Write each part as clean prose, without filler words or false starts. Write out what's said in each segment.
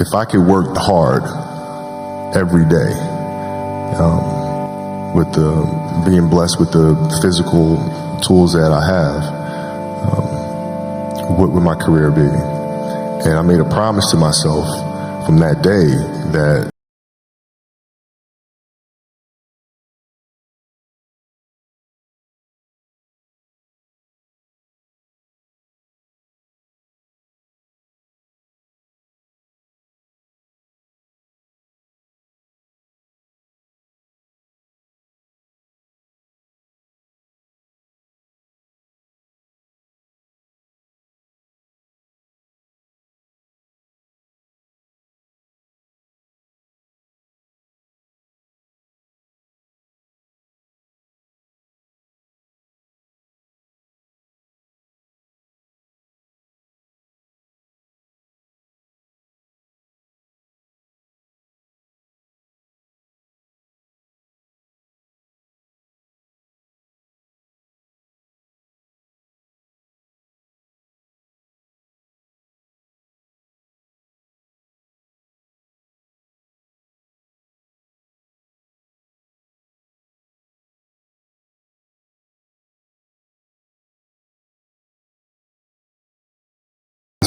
if I could work hard every day, with being blessed with the physical tools that I have, what would my career be? And I made a promise to myself from that day that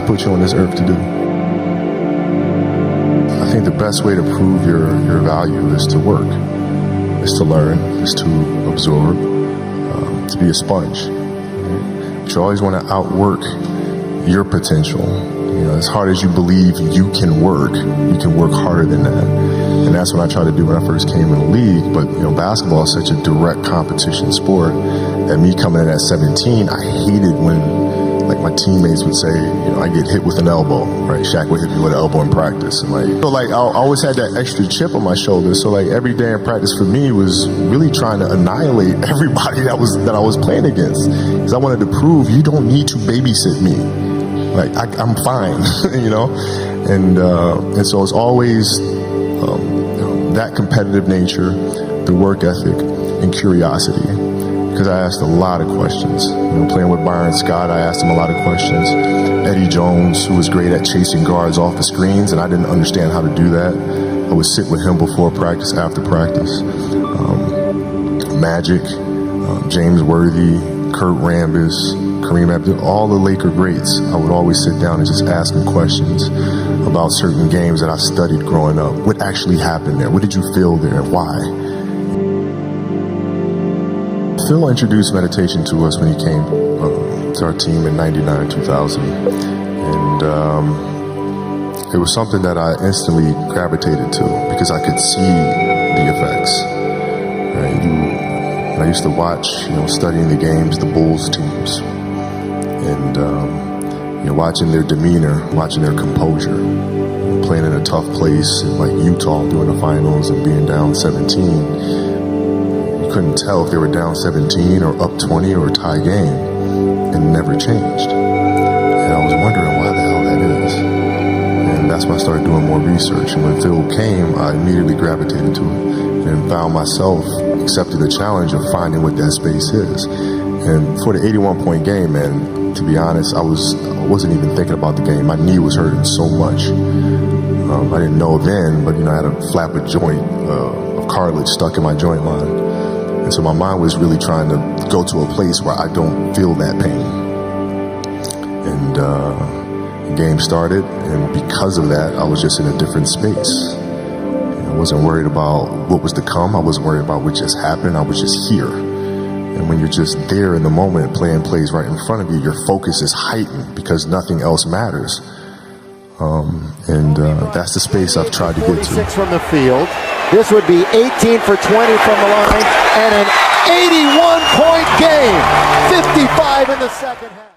put you on this earth to do. I think the best way to prove your value is to work, is to learn, is to absorb, to be a sponge. But you always want to outwork your potential. You know, as hard as you believe you can work harder than that. And that's what I tried to do when I first came in the league. But, you know, basketball is such a direct competition sport that me coming in at 17, I hated when, like, my teammates would say, you know, I get hit with an elbow, right? Shaq would hit me with an elbow in practice. And I always had that extra chip on my shoulder. So like every day in practice for me was really trying to annihilate everybody that I was playing against. Because I wanted to prove you don't need to babysit me. Like I'm fine, you know? And so it's always that competitive nature, the work ethic, and curiosity. Because I asked a lot of questions. You know, playing with Bryant, Scott, I asked him a lot of questions. Eddie Jones, who was great at chasing guards off the screens, and I didn't understand how to do that. I would sit with him before practice, after practice. Magic, James Worthy, Kurt Rambis, Kareem Abdul, all the Laker greats. I would always sit down and just ask them questions about certain games that I studied growing up. What actually happened there? What did you feel there? Why? Phil introduced meditation to us when he came to our team in '99, 2000. And it was something that I instantly gravitated to because I could see the effects. Right? I used to watch, you know, studying the games, the Bulls teams, and you know, watching their demeanor, watching their composure, playing in a tough place like Utah during the finals and being down 17. Couldn't tell if they were down 17 or up 20 or a tie game, and never changed. And I was wondering why the hell that is. And that's when I started doing more research. And when Phil came, I immediately gravitated to it and found myself accepting the challenge of finding what that space is. And for the 81-point game, man, to be honest, I wasn't even thinking about the game. My knee was hurting so much. I didn't know then, but you know, I had a flap of joint of cartilage stuck in my joint line. And so my mind was really trying to go to a place where I don't feel that pain. And the game started, and because of that, I was just in a different space. I wasn't worried about what was to come. I wasn't worried about what just happened. I was just here. And when you're just there in the moment, playing plays right in front of you, your focus is heightened because nothing else matters. That's the space I've tried to get to. 46 from the field. This would be 18 for 20 from the line, and an 81-point game, 55 in the second half.